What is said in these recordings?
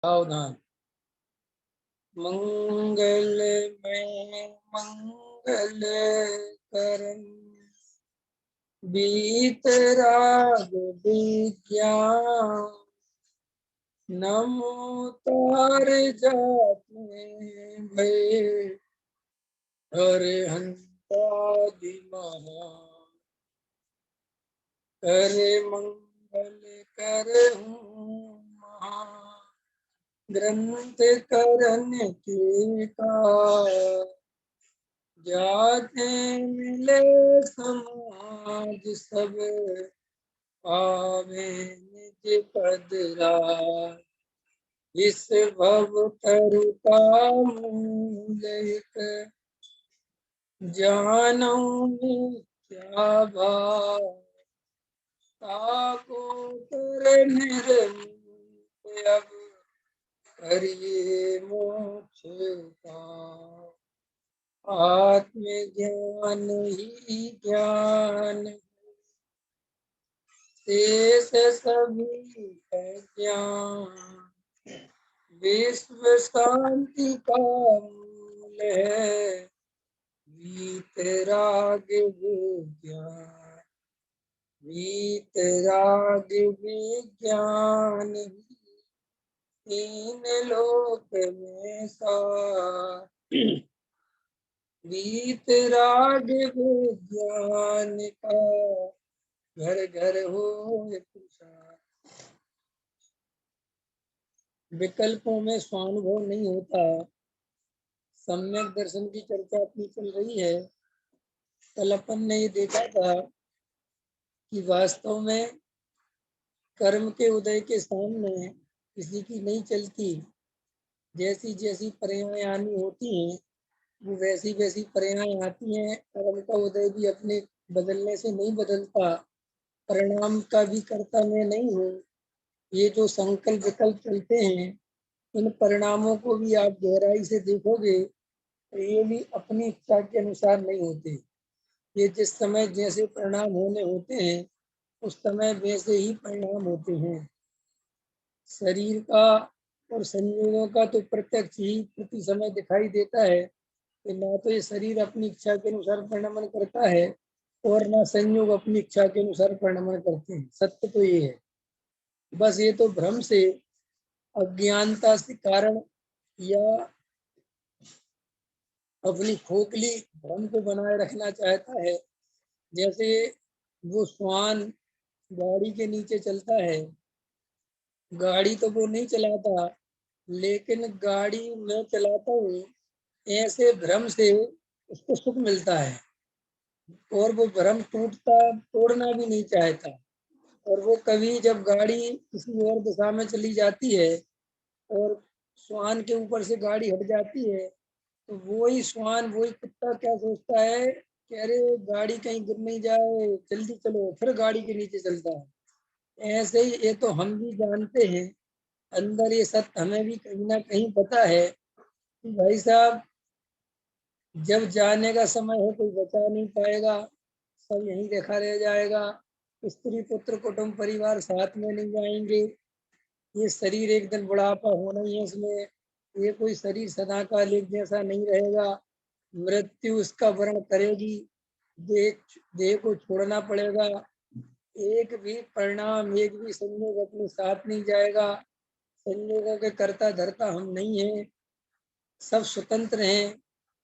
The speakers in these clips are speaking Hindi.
सावधान। मंगल में मंगल करम बीतराग विज्ञान नमो तार जाते भय हरे हंता दिमहा करे मंगल करहूँ महा ग्रंथ करन के का जाते मिले समाज सब पावे निज पद राज इस भव तरुका मूल एक जानौ क्या भाव ताको कर निर्मूल अब करिए मोक्ष का आत्मज्ञान ही ज्ञान शेष सभी है ज्ञान विश्व शांति का मूल है वीतराग विज्ञान वीतराग विज्ञान तीन लोक में सार वीतराग विज्ञान का घर घर हो प्रसार। विकल्पों में स्वानुभव नहीं होता। सम्यक दर्शन की चर्चा अपनी चल रही है। कल अपन ने ये देखा था कि वास्तव में कर्म के उदय के सामने किसी की नहीं चलती। जैसी जैसी पर्याय आनी होती हैं वो वैसी वैसी पर्याय आती हैं। कर्म का उदय भी अपने बदलने से नहीं बदलता। परिणाम का भी कर्ता मैं नहीं हूँ। ये जो संकल्प विकल्प चलते हैं इन परिणामों को भी आप गहराई से देखोगे तो ये भी अपनी इच्छा के अनुसार नहीं होते। ये जिस समय जैसे परिणाम होने होते हैं उस समय वैसे ही परिणाम होते हैं। शरीर का और संयोगों का तो प्रत्यक्ष ही प्रति समय दिखाई देता है कि ना तो ये शरीर अपनी इच्छा के अनुसार परिणमन करता है और ना संयोग अपनी इच्छा के अनुसार परिणमन करते हैं। सत्य तो ये है। बस ये तो भ्रम से अज्ञानता के कारण या अपनी खोखली भ्रम को बनाए रखना चाहता है। जैसे वो श्वान गाड़ी के नीचे चलता है। गाड़ी तो वो नहीं चलाता लेकिन गाड़ी मैं चलाता हूँ ऐसे भ्रम से उसको सुख मिलता है और वो भ्रम तोड़ना भी नहीं चाहता। और वो कभी जब गाड़ी किसी और दिशा में चली जाती है और श्वान के ऊपर से गाड़ी हट जाती है तो वही श्वान वही कुत्ता क्या सोचता है कि अरे गाड़ी कहीं गिर नहीं जाए जल्दी चलो, फिर गाड़ी के नीचे चलता है। ऐसे ही ये तो हम भी जानते हैं अंदर ये सत्य हमें भी कहीं ना कहीं पता है कि भाई साहब जब जाने का समय हो कोई बचा नहीं पाएगा, सब यहीं देखा रह जाएगा। स्त्री पुत्र कुटुंब परिवार साथ में नहीं जाएंगे। ये शरीर एक दिन बुढ़ापा होना ही है इसमें। ये कोई शरीर सदा काल एक जैसा नहीं रहेगा। मृत्यु उसका वर्ण करेगी। देह को छोड़ना पड़ेगा। एक भी परिणाम एक भी संयोग अपने साथ नहीं जाएगा। संयोगों के कर्ता धर्ता हम नहीं हैं। सब स्वतंत्र हैं।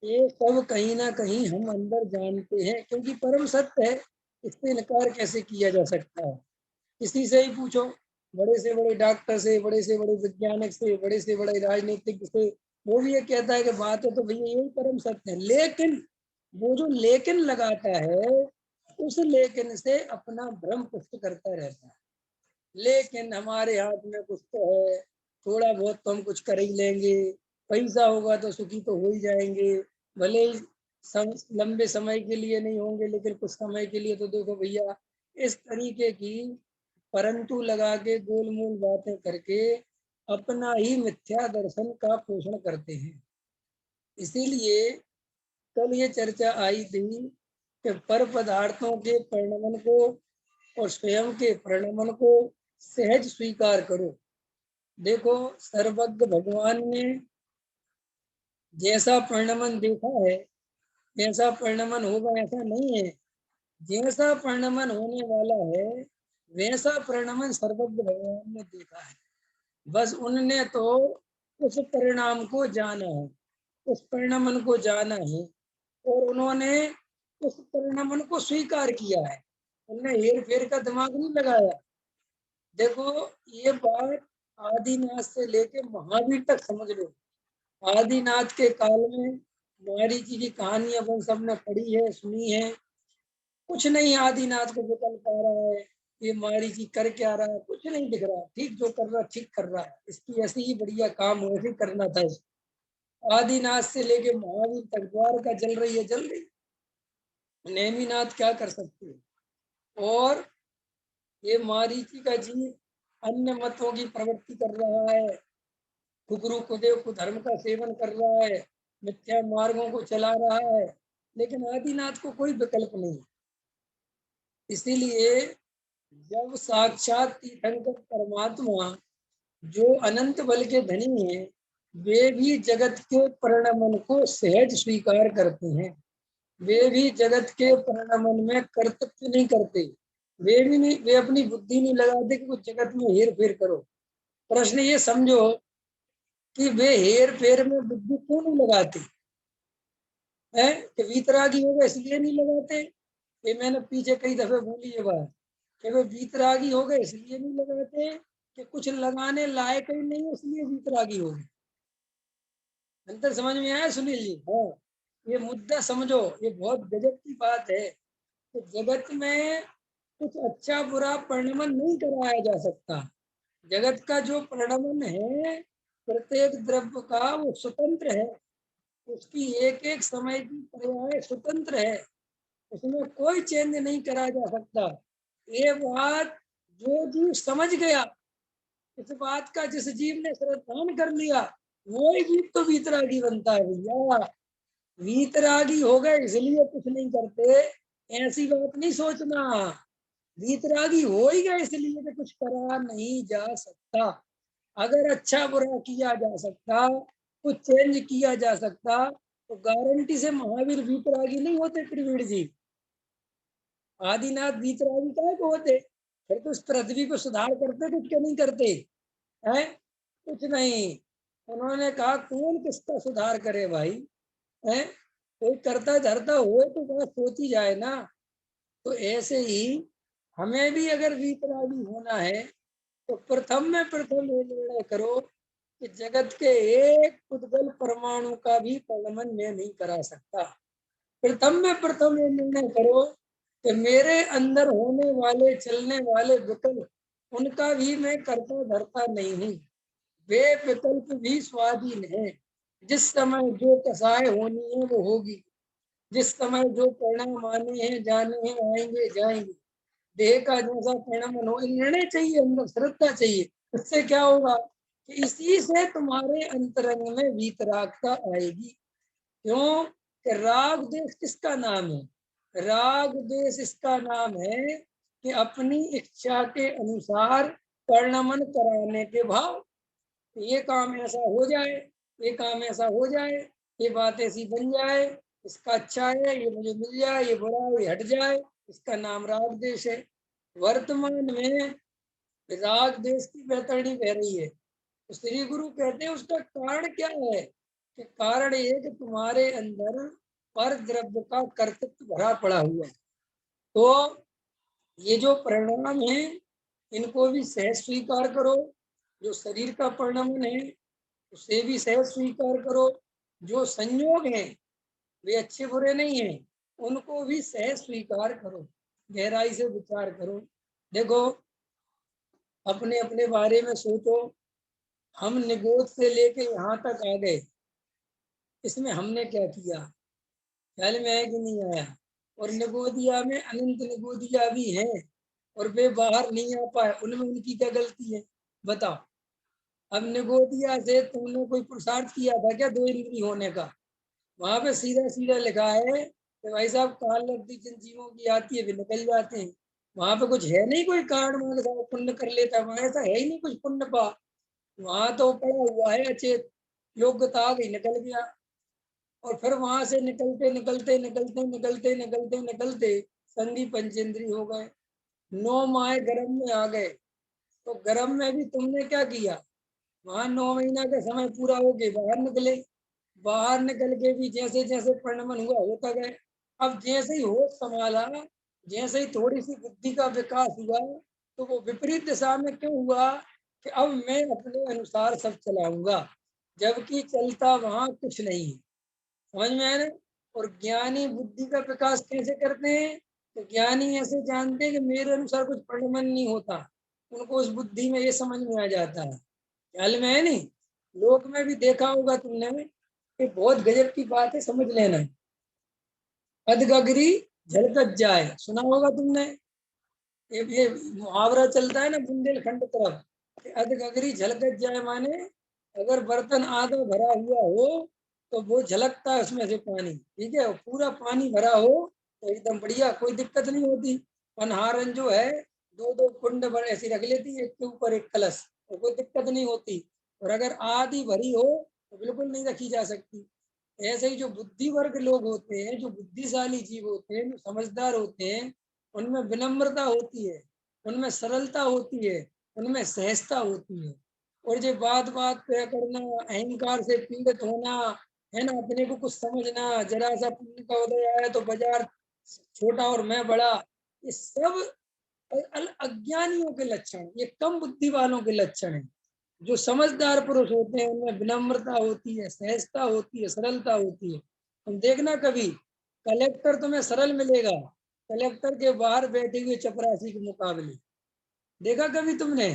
ये सब कहीं ना कहीं हम अंदर जानते हैं क्योंकि परम सत्य है। इससे इनकार कैसे किया जा सकता है। किसी से ही पूछो, बड़े से बड़े डॉक्टर से बड़े वैज्ञानिक से बड़े राजनीतिक से, वो भी ये कहता है कि बात है तो भैया यही परम सत्य है। लेकिन वो जो लेकिन लगाता है उस लेकिन से अपना भ्रम पुष्ट करता रहता है। लेकिन हमारे हाथ में कुछ तो है, थोड़ा बहुत तो हम कुछ कर ही लेंगे, पैसा होगा तो सुखी तो हो ही जाएंगे। भले ही लंबे समय के लिए नहीं होंगे लेकिन कुछ समय के लिए तो देखो भैया। इस तरीके की परंतु लगा के गोलमोल बातें करके अपना ही मिथ्या दर्शन का पोषण करते हैं। इसीलिए कल ये चर्चा आई थी कि पर पदार्थों के परिणमन को और स्वयं के परिणमन को सहज स्वीकार करो। देखो, सर्वज्ञ भगवान ने जैसा परिणमन देखा है वैसा परिणमन होगा ऐसा नहीं है। जैसा परिणमन होने वाला है वैसा परिणमन सर्वज्ञ भगवान ने देखा है। बस उनने तो उस परिणाम को जाना है, उस परिणमन को जाना है, और उन्होंने उस परिणमन को स्वीकार किया है। उन्होंने हेर फेर का दिमाग नहीं लगाया। देखो, ये बात आदिनाथ से लेके महावीर तक समझ लो। आदिनाथ के काल में मारीची की कहानी अपन सबने पढ़ी है, सुनी है। कुछ नहीं आदिनाथ को निकल पा रहा है, ये मारीची कर क्या रहा है, कुछ नहीं दिख रहा। ठीक जो कर रहा ठीक कर रहा है, इसकी ऐसी ही बढ़िया काम वैसे ही करना था। आदिनाथ से लेके महावीर तक द्वारका जल रही है, जल रही। नेमिनाथ क्या कर सकते हैं। और ये मारीची का जीव अन्य मतों की प्रवृत्ति कर रहा है, कुकुरु कुदेव कुधर्म का सेवन कर रहा है, मिथ्या मार्गों को चला रहा है, लेकिन आदिनाथ को कोई विकल्प नहीं। इसीलिए जब साक्षात तीर्थंकर परमात्मा जो अनंत बल के धनी हैं, वे भी जगत के परिणमन को सहज स्वीकार करते हैं। वे भी जगत के परिणमन में कर्तव्य नहीं करते। वे भी नहीं, वे अपनी बुद्धि नहीं लगाते कि कुछ जगत में हेर फेर करो। प्रश्न ये समझो कि वे हेर फेर में बुद्धि क्यों नहीं लगाते हैं? कि वीतरागी हो गए इसलिए नहीं लगाते। ये मैंने पीछे कई दफे बोली ये बात कि वे वीतरागी हो गए इसलिए नहीं लगाते कि कुछ लगाने लायक ही नहीं इसलिए वीतरागी हो गए। अंतर समझ में आया सुनील जी? हाँ, ये मुद्दा समझो, ये बहुत गजब की बात है। तो जगत में कुछ अच्छा बुरा परिणमन नहीं कराया जा सकता। जगत का जो परिणमन है प्रत्येक द्रव्य का वो स्वतंत्र है। उसकी एक एक समय की पर्याय स्वतंत्र है, उसमें कोई चेंज नहीं करा जा सकता। ये बात जो जीव समझ गया, इस बात का जिस जीव ने श्रद्धान कर लिया, वो ही जीव तो वीतरागी बनता है भैया। वीतरागी हो गए इसलिए कुछ नहीं करते, ऐसी बात नहीं सोचना। वीतरागी हो ही गए इसलिए कि कुछ करा नहीं जा सकता। अगर अच्छा बुरा किया जा सकता, कुछ चेंज किया जा सकता, तो गारंटी से महावीर वीतरागी नहीं होते त्रिवेणी जी। आदिनाथ वीतरागी काय को होते? फिर तो उस पृथ्वी को सुधार करते, कुछ क्यों नहीं करते हैं? कुछ नहीं। उन्होंने कहा कौन किसका सुधार करे भाई, है? कोई करता धरता हो तो बात सोची जाए ना। तो ऐसे ही हमें भी अगर वीतरागी होना है तो प्रथम ये निर्णय करो कि जगत के एक उद्गल परमाणु का भी परिणमन मैं नहीं करा सकता। प्रथम ये निर्णय करो कि मेरे अंदर होने वाले चलने वाले विकल्प उनका भी मैं करता धरता नहीं हूँ। वे विकल्प भी स्वाधीन है। जिस समय जो कसाय होनी है वो होगी, जिस समय जो परिणाम आने हैं जाने हैं आएंगे जाएंगे। देह का जैसा परिणाम हो, निर्णय चाहिए, अंदर श्रद्धा चाहिए। इससे क्या होगा कि इसी से तुम्हारे अंतरंग में वीतरागता आएगी। क्यों? कि राग द्वेष किसका नाम है? राग द्वेष इसका नाम है कि अपनी इच्छा के अनुसार परिणमन कराने के भाव। ये काम ऐसा हो जाए, ये काम ऐसा हो जाए, ये बात ऐसी बन जाए, इसका अच्छा है ये मुझे मिल जाए, ये बुरा है ये हट जाए, इसका नाम राग देश है। वर्तमान में राग देश की बेहतरी बह रही है, तो श्री गुरु कहते हैं उसका कारण क्या है? कि कारण ये कि तुम्हारे अंदर पर द्रव्य का कर्तृत्व भरा पड़ा हुआ है। तो ये जो परिणाम है इनको भी सहज स्वीकार करो। जो शरीर का परिणाम है उसे भी सहज स्वीकार करो। जो संयोग है वे अच्छे बुरे नहीं है, उनको भी सहज स्वीकार करो। गहराई से विचार करो। देखो, अपने अपने बारे में सोचो। हम निगोद से लेके यहाँ तक आ गए, इसमें हमने क्या किया? ख्याल में है कि नहीं आया? और निगोदिया में अनंत निगोदिया भी हैं और वे बाहर नहीं आ पाए, उनमें उनकी क्या गलती है बताओ? अब निगोदिया से तुमने कोई पुरुषार्थ किया था क्या 2 इंद्री होने का? वहां पे सीधा सीधा लिखा है कि भाई साहब काल लगती जिन जीवों की आती है वे निकल जाते हैं। वहां पे कुछ है नहीं कोई कारण, वहां पुण्य कर लेता, वहां ऐसा है ही नहीं कुछ पुण्य पाप। वहां तो पड़ा हुआ है अचेत, योग्यता आ गई, निकल गया। और फिर वहां से निकलते निकलते निकलते निकलते निकलते निकलते संधि पंचेंद्री हो गए, 9 माह गर्भ में आ गए। तो गर्भ में भी तुमने क्या किया, वहां 9 महीना का समय पूरा हो गए बाहर निकले, बाहर निकल के भी जैसे जैसे परिणमन हुआ होता गए। अब जैसे ही होश संभाला, जैसे ही थोड़ी सी बुद्धि का विकास हुआ, तो वो विपरीत दिशा में क्यों हुआ कि अब मैं अपने अनुसार सब चलाऊंगा, जबकि चलता वहां कुछ नहीं है। समझ में आया ना। और ज्ञानी बुद्धि का विकास कैसे करते हैं, तो ज्ञानी ऐसे जानते हैं कि मेरे अनुसार कुछ परिणमन नहीं होता, उनको उस बुद्धि में ये समझ में आ जाता है। ख्याल में है नहीं। लोक में भी देखा होगा तुमने, कि बहुत गजब की बात है, समझ लेना। अधगगरी झलकत जाए, सुना होगा तुमने। ये मुहावरा चलता है ना बुंदेलखंड तरफ, कि अधगगरी झलकत जाए माने अगर बर्तन आधा भरा हुआ हो तो वो झलकता है उसमें से पानी, ठीक है। और पूरा पानी भरा हो तो एकदम बढ़िया, कोई दिक्कत नहीं होती। पनहारन जो है, दो दो कुंड भर ऐसी रख लेती है, एक के ऊपर एक कलश, तो कोई दिक्कत नहीं होती। और अगर आधी भरी हो तो बिल्कुल नहीं रखी जा सकती। ऐसे ही जो बुद्धि वर्ग लोग होते हैं, जो बुद्धिशाली जीव होते हैं, जो समझदार होते हैं, उनमें विनम्रता होती है, उनमें सरलता होती है, उनमें सहजता होती है। और जो बात बात पे करना, अहंकार से पीड़ित होना, है ना, अपने को कुछ समझना, जरा सा पुण्य का उदय आया तो बाजार छोटा और मैं बड़ा, ये सब अज्ञानियों के लक्षण, ये कम बुद्धि वालों के लक्षण है। जो समझदार पुरुष होते हैं उनमें विनम्रता होती है, सहजता होती है, सरलता होती है। तुम देखना कभी कलेक्टर तुम्हें सरल मिलेगा, कलेक्टर के बाहर बैठे हुए चपरासी के मुकाबले। देखा कभी तुमने,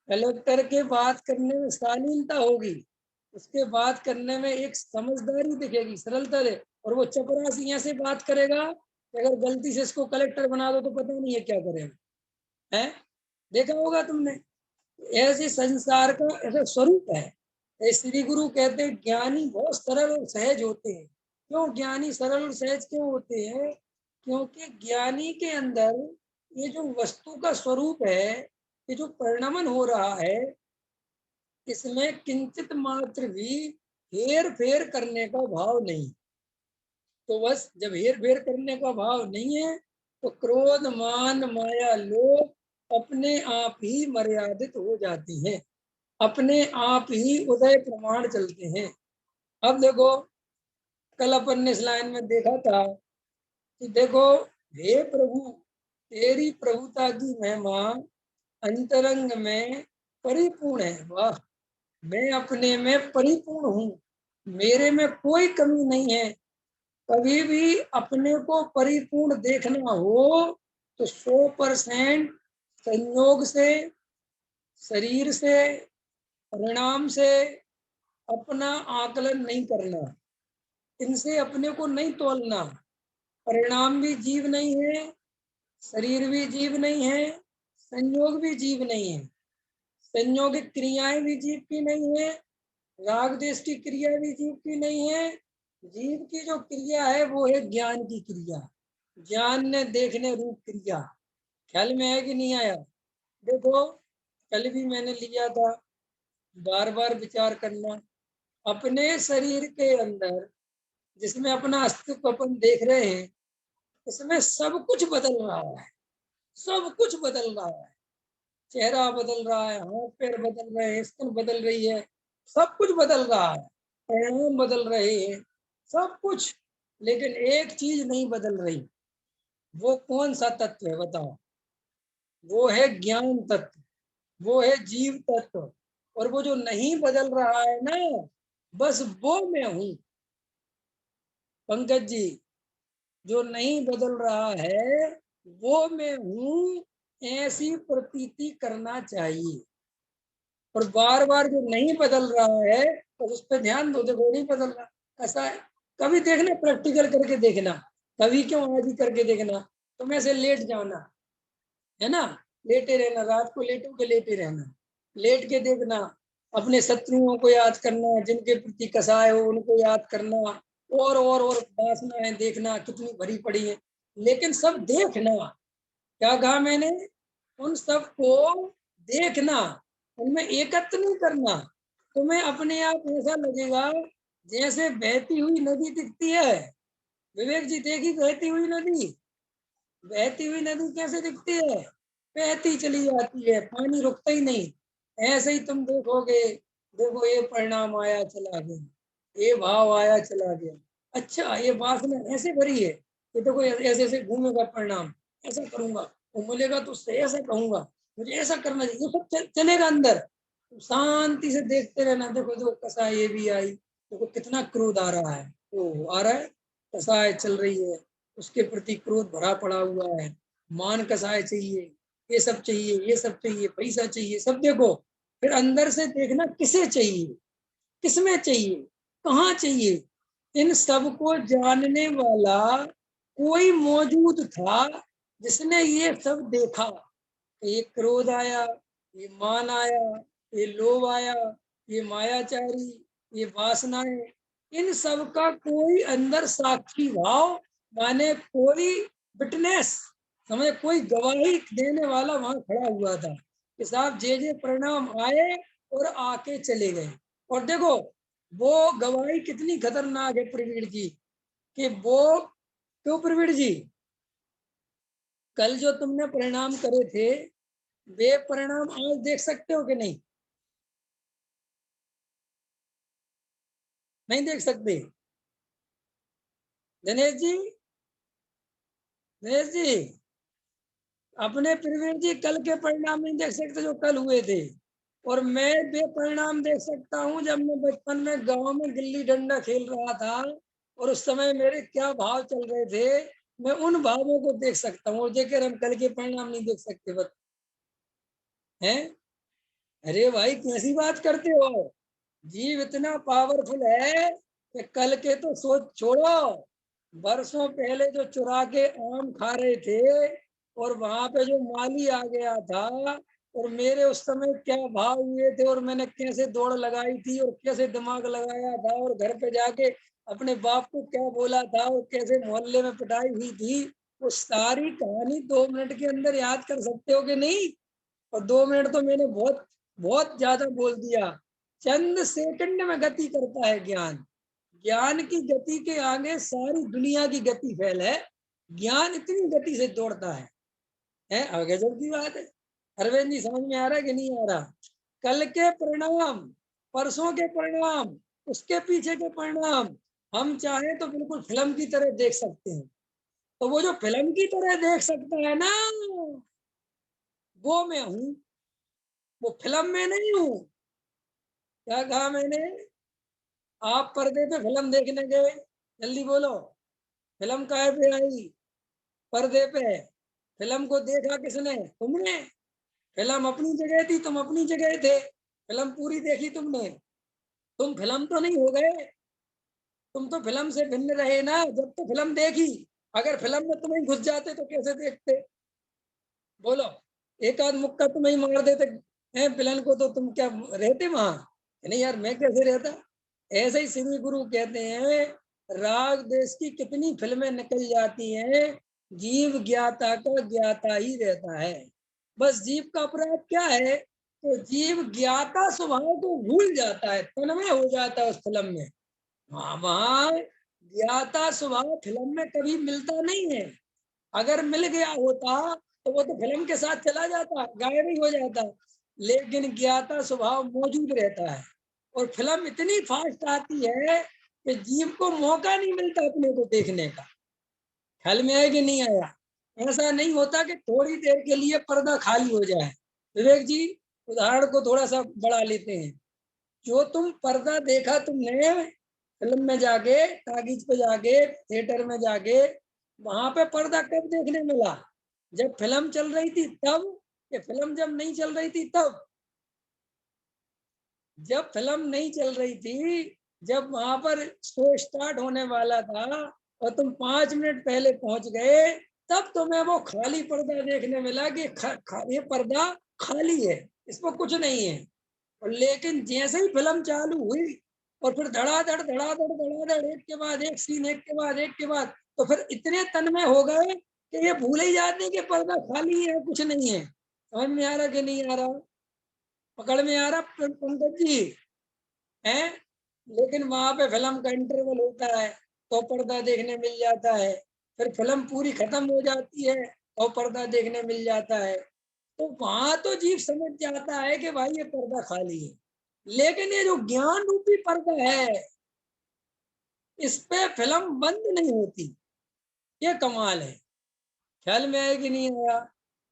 कलेक्टर के बात करने में शालीनता होगी, उसके बात करने में एक समझदारी दिखेगी, सरलता है। और वो चपरासी ऐसे बात करेगा कि अगर गलती से इसको कलेक्टर बना दो तो पता नहीं है क्या करेगा, है। देखा होगा तुमने। ऐसे संसार का ऐसा स्वरूप है। श्री गुरु कहते हैं ज्ञानी बहुत सरल और सहज होते हैं। क्यों ज्ञानी सरल और सहज क्यों होते हैं, क्योंकि ज्ञानी के अंदर ये जो वस्तु का स्वरूप है, ये जो परिणमन हो रहा है, इसमें किंचित मात्र भी हेर फेर करने का भाव नहीं। तो बस जब हेर फेर करने का भाव नहीं है, तो क्रोध मान माया लोभ अपने आप ही मर्यादित हो जाती हैं, अपने आप ही उदय प्रमाण चलते हैं। अब देखो, कल अपन ने इस लाइन में देखा था कि देखो, हे प्रभु, तेरी प्रभुता की महिमा अंतरंग में परिपूर्ण है। वाह, मैं अपने में परिपूर्ण हूँ, मेरे में कोई कमी नहीं है। कभी भी अपने को परिपूर्ण देखना हो तो 100% संयोग से, शरीर से, परिणाम से अपना आकलन नहीं करना, इनसे अपने को नहीं तोलना। परिणाम भी जीव नहीं है, शरीर भी जीव नहीं है, संयोग भी जीव नहीं है, संयोगिक क्रियाएं भी जीव की नहीं है, राग देश की क्रिया भी जीव की नहीं है। जीव की जो क्रिया है वो है ज्ञान की क्रिया, ज्ञान ने देखने रूप क्रिया। ख्याल में है कि नहीं आया। देखो, कल भी मैंने लिया था, बार बार विचार करना। अपने शरीर के अंदर जिसमें अपना अस्तित्व अपन देख रहे हैं, इसमें सब कुछ बदल रहा है, सब कुछ बदल रहा है। चेहरा बदल रहा है, हाथ पैर बदल रहे हैं, स्किन बदल रही है, सब कुछ बदल रहा है, परिणाम बदल रहे हैं, सब कुछ। लेकिन एक चीज नहीं बदल रही। वो कौन सा तत्व है बताओ। वो है ज्ञान तत्व, वो है जीव तत्व। और वो जो नहीं बदल रहा है ना, बस वो मैं हूं। पंकज जी, जो नहीं बदल रहा है वो मैं हूं, ऐसी प्रतीति करना चाहिए। और बार बार जो नहीं बदल रहा है तो उस पर ध्यान दो, देखो नहीं बदल रहा, ऐसा है। कभी देखना, प्रैक्टिकल करके देखना, कभी क्यों आज ही करके देखना। तुम ऐसे लेट जाओ ना, है ना, लेटे रहना, रात को लेटो के लेटे रहना, लेट के देखना, अपने शत्रुओं को याद करना, जिनके प्रति कसाय हो उनको याद करना, और वासनाएं देखना कितनी भरी पड़ी है। लेकिन सब देखना, क्या कहा मैंने, उन सब को देखना, उनमें एकत्र नहीं करना। तुम्हें अपने आप ऐसा लगेगा जैसे बहती हुई नदी दिखती है। विवेक जी देखी बहती हुई नदी? बहती हुई नदी कैसे दिखती है? बहती चली जाती है, पानी रुकता ही नहीं। ऐसे ही तुम देखोगे, देखो ये परिणाम आया चला गया, ये भाव आया चला गया। अच्छा ये वासना ऐसे भरी है, ये देखो ऐसे ऐसे घूमेगा परिणाम, ऐसा करूंगा, वो मिलेगा तो उससे ऐसा कहूंगा, मुझे ऐसा करना चाहिए, ये सब चलेगा अंदर। शांति से देखते रहना। देखो देखो कसाय ये भी आई, देखो कितना क्रोध आ रहा है, वो आ रहा है, कसाय चल रही है, उसके प्रति क्रोध भरा पड़ा हुआ है, मान कसाय चाहिए, ये सब चाहिए, ये सब चाहिए, पैसा चाहिए, सब देखो। फिर अंदर से देखना किसे चाहिए, किसमें चाहिए, कहाँ चाहिए। इन सब को जानने वाला कोई मौजूद था जिसने ये सब देखा। ये क्रोध आया, ये मान आया, ये लोभ आया, ये मायाचारी, ये वासनाएं, इन सब का कोई अंदर साक्षी भाव, माने कोई विटनेस, समझे, कोई गवाही देने वाला वहां खड़ा हुआ था कि साहब जे परिणाम आए और आके चले गए। और देखो वो गवाही कितनी खतरनाक है प्रवीण जी, कि वो, क्यों प्रवीण जी, कल जो तुमने परिणाम करे थे वे परिणाम आज देख सकते हो कि नहीं? नहीं देख सकते? दिनेश जी, दिनेश जी, अपने प्रवीण जी कल के परिणाम नहीं देख सकते जो कल हुए थे। और मैं वे परिणाम देख सकता हूँ जब मैं बचपन में गांव में गिल्ली डंडा खेल रहा था और उस समय मेरे क्या भाव चल रहे थे, मैं उन भावों को देख सकता हूँ, और जेकर हम कल के परिणाम नहीं देख सकते बस हैं। अरे भाई कैसी बात करते हो, जीव इतना पावरफुल है कि कल के तो सोच छोड़ो, बरसों पहले जो चुरा के आम खा रहे थे और वहां पे जो माली आ गया था, और मेरे उस समय क्या भाव हुए थे, और मैंने कैसे दौड़ लगाई थी और कैसे दिमाग लगाया था, और घर पे जाके अपने बाप को क्या बोला था, और कैसे मोहल्ले में पिटाई हुई थी, वो सारी कहानी 2 मिनट के अंदर याद कर सकते हो कि नहीं? और 2 मिनट तो मैंने बहुत बहुत ज्यादा बोल दिया। चंद सेकंड में गति करता है ज्ञान। ज्ञान की गति के आगे सारी दुनिया की गति फैल है। ज्ञान इतनी गति से दौड़ता है आगे जब की बात है। अरविंद जी समझ में आ रहा है कि नहीं आ रहा? कल के परिणाम, परसों के परिणाम, उसके पीछे के परिणाम, हम चाहे तो बिल्कुल फिल्म की तरह देख सकते हैं। तो वो जो फिल्म की तरह देख सकता है ना, वो मैं हूं, वो फिल्म में नहीं हूं। क्या कहा मैंने? आप पर्दे पे फिल्म देखने गए, जल्दी बोलो, फिल्म काहे पे आई? पर्दे पे। फिल्म को देखा किसने? तुमने। फिल्म अपनी जगह थी, तुम अपनी जगह थे, फिल्म पूरी देखी तुमने। तुम फिल्म तो नहीं हो गए, तुम तो फिल्म से भिन्न रहे ना जब तो फिल्म देखी। अगर फिल्म में तुम्हें घुस जाते तो कैसे देखते? बोलो, एक आध मुक्का तुम्हें मार देते हैं विलन को, तो तुम क्या रहते वहां? नहीं यार, मैं कैसे रहता? ऐसे ही श्री गुरु कहते हैं, राग देश की कितनी फिल्में निकल जाती हैं, जीव ज्ञाता का ज्ञाता ही रहता है। बस जीव का अपराध क्या है, तो जीव ज्ञाता स्वभाव को भूल जाता है, तन्मय हो जाता है उस फिल्म में। वहां ज्ञाता स्वभाव फिल्म में कभी मिलता नहीं है। अगर मिल गया होता तो वो तो फिल्म के साथ चला जाता, गायब ही हो जाता। लेकिन ज्ञाता स्वभाव मौजूद रहता है। और फिल्म इतनी फास्ट आती है कि जीव को मौका नहीं मिलता अपने को देखने का। ख्याल में आया कि नहीं आया? ऐसा नहीं होता कि थोड़ी देर के लिए पर्दा खाली हो जाए। विवेक जी, उदाहरण को थोड़ा सा बढ़ा लेते हैं। जो तुम पर्दा देखा तुमने फिल्म में जाके, टाकीज पे जाके, थिएटर में जाके, वहां पे पर्दा कब देखने मिला? जब फिल्म चल रही थी तब, कि फिल्म जब नहीं चल रही थी तब? जब फिल्म नहीं चल रही थी, जब वहां पर शो स्टार्ट होने वाला था और तुम 5 मिनट पहले पहुंच गए, तब तुम्हें वो खाली पर्दा देखने मिला कि ये पर्दा खाली है, इसमें कुछ नहीं है। और लेकिन जैसे ही फिल्म चालू हुई और फिर धड़ाधड़ धड़ाधड़ धड़ाधड़, एक के बाद एक सीन, एक के बाद एक के बाद, तो फिर इतने तन्मय हो गए कि ये भूल ही जाते कि पर्दा खाली है, कुछ नहीं है। समझ में आ रहा कि नहीं आ रहा? पकड़ में आ रहा पंकज जी है? लेकिन वहां पे फिल्म का इंटरवल होता है तो पर्दा देखने मिल जाता है, फिर फिल्म पूरी खत्म हो जाती है तो पर्दा देखने मिल जाता है। तो वहां तो जीव समझ जाता है कि भाई ये पर्दा खाली है। लेकिन ये जो ज्ञान रूपी पर्दा है, इस पे फिल्म बंद नहीं होती। ये कमाल है। ख्याल में आया कि नहीं आया?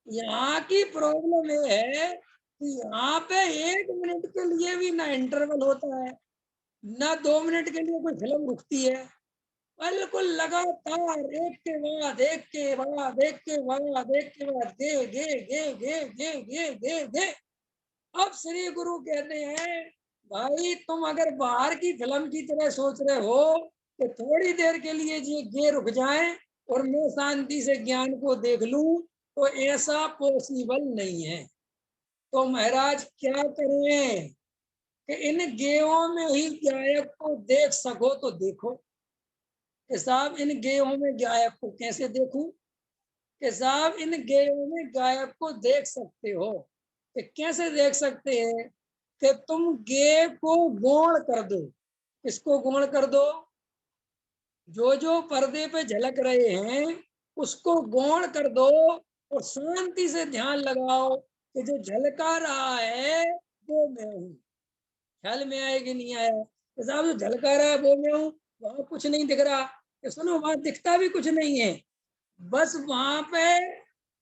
यहाँ की प्रॉब्लम ये है कि यहाँ पे 1 मिनट के लिए भी ना इंटरवल होता है, ना 2 मिनट के लिए कोई फिल्म रुकती है। बिल्कुल लगातार एक के बाद एक के बाद एक के बाद एक के बाद गे गे गे गे गे गे गे गे। अब श्री गुरु कहते हैं भाई तुम अगर बाहर की फिल्म की तरह सोच रहे हो कि थोड़ी देर के लिए ये गे रुक जाए और मैं शांति से ज्ञान को देख लूं, तो ऐसा पॉसिबल नहीं है। तो महाराज क्या करें कि इन गेयों में ही गायक को देख सको तो देखो। कि साहब इन गेयों में गायक को कैसे देखूं? कि साहब इन गेयों में गायक को देख सकते हो। कि कैसे देख सकते हैं? कि तुम गे को गौण कर दो। इसको गौण कर दो, जो जो पर्दे पे झलक रहे हैं उसको गौण कर दो और शांति से ध्यान लगाओ कि जो झलका रहा है वो मैं हूँ। ख्याल में आया कि नहीं आया? तो साहब जो झलका रहा है वो मैं हूँ, वहां कुछ नहीं दिख रहा। कि सुनो वहां दिखता भी कुछ नहीं है, बस वहां पे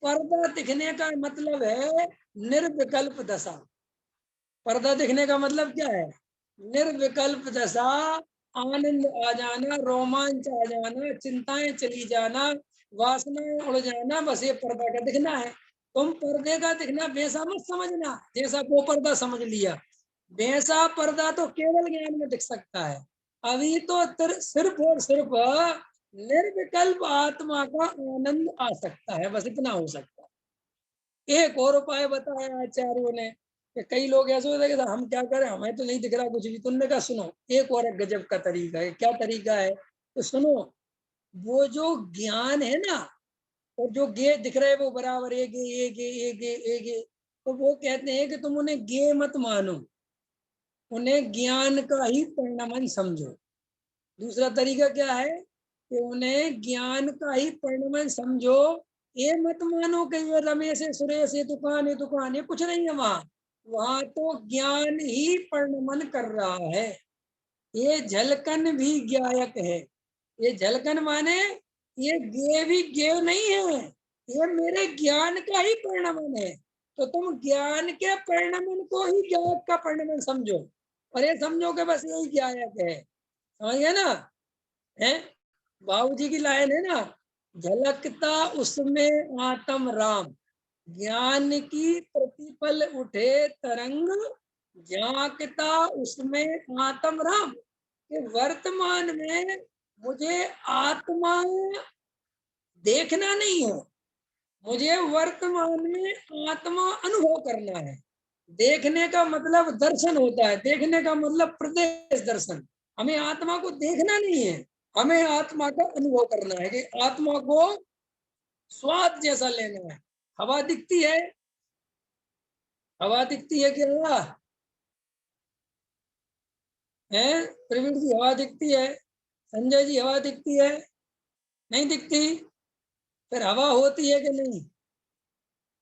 पर्दा दिखने का मतलब है निर्विकल्प दशा। पर्दा दिखने का मतलब क्या है? निर्विकल्प दशा, आनंद आ जाना, रोमांच आ जाना, चिंताएं चली जाना, वासनाएं उड़ जाना, बस ये पर्दा का दिखना है। तुम पर्दे का दिखना वैसा मत समझना जैसा वो पर्दा समझ लिया। वैसा पर्दा तो केवल ज्ञान में दिख सकता है। अभी तो सिर्फ और सिर्फ निर्विकल्प आत्मा का आनंद आ सकता है, बस इतना हो सकता है। एक और उपाय बताया आचार्यों ने कि कई लोग ऐसे होते हैं कि हम क्या करें, हमें तो नहीं दिख रहा कुछ भी। तुमने कहा सुनो एक और एक गजब का तरीका है। क्या तरीका है? तो सुनो, वो जो ज्ञान है ना, और जो गे दिख रहे हैं वो बराबर एक गे एक गे एक गे एक गे, तो वो कहते हैं कि तुम उन्हें गे मत मानो, उन्हें ज्ञान का ही परिणमन समझो। दूसरा तरीका क्या है? कि उन्हें ज्ञान का ही परिणमन समझो। ये मत मानो कि ये रमेश है, सुरेश है, दुकान है, दुकान है, कुछ नहीं है वहां। वहां तो ज्ञान ही परिणमन कर रहा है। ये झलकन भी गायक है। ये झलकन माने ये गे भी गे नहीं है, ये मेरे ज्ञान का ही परिणमन है। तो तुम ज्ञान के परिणमन को ही गायक का परिणमन समझो, और ये समझो कि बस यही गायक है। समझ गया ना? है बाबूजी की लाइन है ना, झलकता उसमें आत्म राम, ज्ञान की प्रतिपल उठे तरंग, झांकता उसमें आत्म राम। कि वर्तमान में मुझे आत्मा देखना नहीं है, मुझे वर्तमान में आत्मा अनुभव करना है। देखने का मतलब दर्शन होता है, देखने का मतलब प्रदेश दर्शन। हमें आत्मा को देखना नहीं है, हमें आत्मा का अनुभव करना है। कि आत्मा को स्वाद जैसा लेना है। हवा दिखती है, हवा दिखती है क्या? है प्रवीण जी, हवा दिखती है? संजय जी, हवा दिखती है? नहीं दिखती। फिर हवा होती है कि नहीं?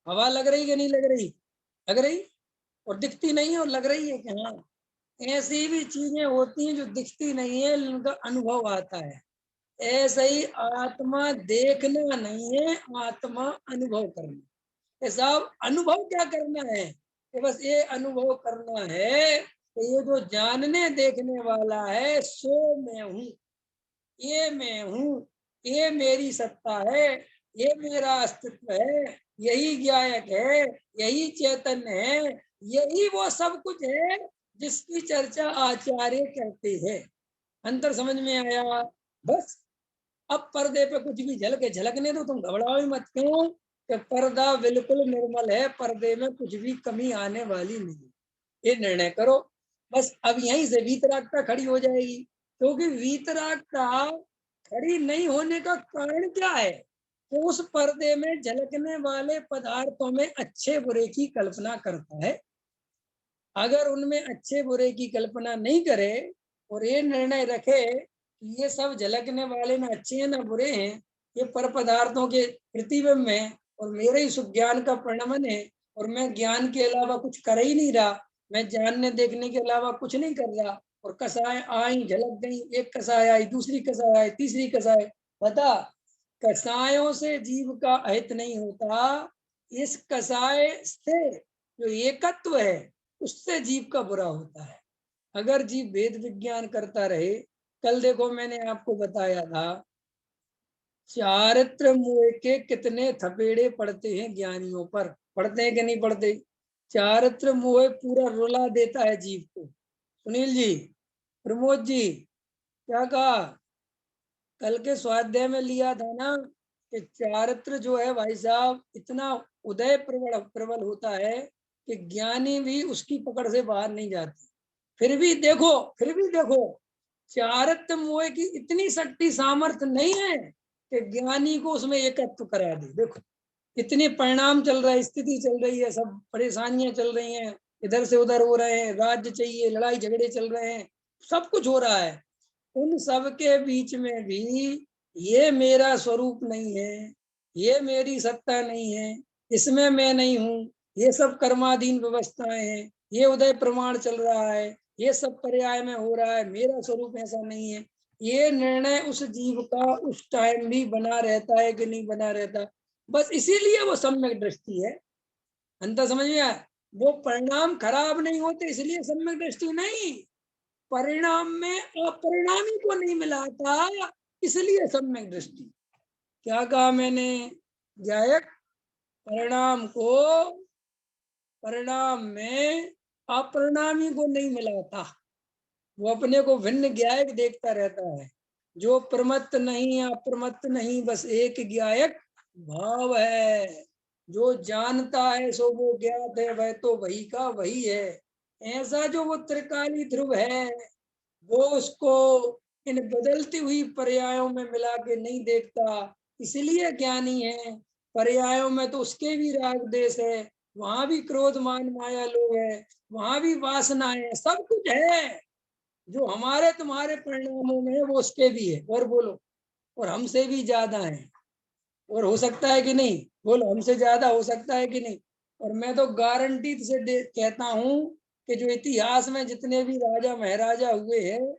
हवा लग रही कि नहीं लग रही? लग रही। और दिखती नहीं है और लग रही है कि हाँ। ऐसी भी चीजें होती हैं जो दिखती नहीं है, उनका अनुभव आता है। ऐसे ही आत्मा देखना नहीं है, आत्मा अनुभव करना। ये सब अनुभव क्या करना है? कि बस ये अनुभव करना है कि ये जो जानने देखने वाला है सो मैं हूँ, ये मैं हूँ, ये मेरी सत्ता है, ये मेरा अस्तित्व है, यही गायक है, यही चैतन्य है, यही वो सब कुछ है जिसकी चर्चा आचार्य करते हैं। अंतर समझ में आया? बस अब पर्दे पे कुछ भी झलके झलकने दो, तुम घबराओ ही मत। क्यों? कि पर्दा बिल्कुल निर्मल है, पर्दे में कुछ भी कमी आने वाली नहीं। ये निर्णय करो। बस अब यहीं से वीतरागता खड़ी हो जाएगी। क्योंकि वीतरागता खड़ी नहीं होने का कारण क्या है? कि उस पर्दे में झलकने वाले पदार्थों में अच्छे बुरे की कल्पना करता है। अगर उनमें अच्छे बुरे की कल्पना नहीं करे और ये निर्णय रखे कि ये सब झलकने वाले ना अच्छे हैं ना बुरे हैं, ये पर पदार्थों के प्रतिबिंब है और मेरे ही सुख ज्ञान का परिणमन है, और मैं ज्ञान के अलावा कुछ कर ही नहीं रहा, मैं जानने देखने के अलावा कुछ नहीं कर रहा, और कसाय आई झलक गई, एक कसाय आई, दूसरी कसाय आई, तीसरी कसाय, बता कसायों से जीव का अहित नहीं होता, इस कसाय से जो एकत्व है उससे जीव का बुरा होता है। अगर जीव वेद विज्ञान करता रहे, कल देखो मैंने आपको बताया था चारित्र मोह के कितने थपेड़े पड़ते हैं ज्ञानियों पर, पड़ते हैं कि नहीं पड़ते? चारित्र मोह पूरा रुला देता है जीव को। सुनील जी, प्रमोद जी, क्या कहा? कल के स्वाध्याय में लिया था ना कि चारित्र जो है भाई साहब इतना उदय प्रबल प्रबल होता है कि ज्ञानी भी उसकी पकड़ से बाहर नहीं जाती। फिर भी देखो चारित्र मोह की इतनी शक्ति सामर्थ्य नहीं है कि ज्ञानी को उसमें एकत्व करा दे। देखो इतने परिणाम चल रहा है, स्थिति चल रही है, सब परेशानियां चल रही हैं, इधर से उधर हो रहे हैं, राज्य चाहिए, लड़ाई झगड़े चल रहे हैं, सब कुछ हो रहा है। उन सब के बीच में भी ये मेरा स्वरूप नहीं है, ये मेरी सत्ता नहीं है, इसमें मैं नहीं हूँ, ये सब कर्माधीन व्यवस्थाएं हैं, ये उदय प्रमाण चल रहा है, ये सब पर्याय में हो रहा है, मेरा स्वरूप ऐसा नहीं है। ये निर्णय उस जीव का उस टाइम भी बना रहता है कि नहीं बना रहता, बस इसीलिए वो सम्यक दृष्टि है। अंतर समझ में आया? वो परिणाम खराब नहीं होते इसलिए सम्यक दृष्टि नहीं, परिणाम में अपरिणामी को नहीं मिलाता इसलिए सम्यक दृष्टि। क्या कहा मैंने? गायक परिणाम में अपरिणामी को नहीं मिलाता, वो अपने को भिन्न ज्ञायक देखता रहता है। जो प्रमत्त नहीं अप्रमत्त नहीं, बस एक ज्ञायक भाव है। जो जानता है सो वो ज्ञात है, वह तो वही का वही है। ऐसा जो वो त्रिकाली ध्रुव है वो उसको इन बदलती हुई पर्यायों में मिला के नहीं देखता, इसलिए ज्ञानी है। पर्यायों में तो उसके भी राग देश है, वहां भी क्रोध मान माया लोग है, वहां भी वासना है, सब कुछ है। जो हमारे तुम्हारे परिणामों में है वो उसके भी है। और बोलो, और हमसे भी ज्यादा है। और हो सकता है कि नहीं? बोलो, हमसे ज्यादा हो सकता है कि नहीं? और मैं तो गारंटी से कहता हूं कि जो इतिहास में जितने भी राजा महाराजा हुए हैं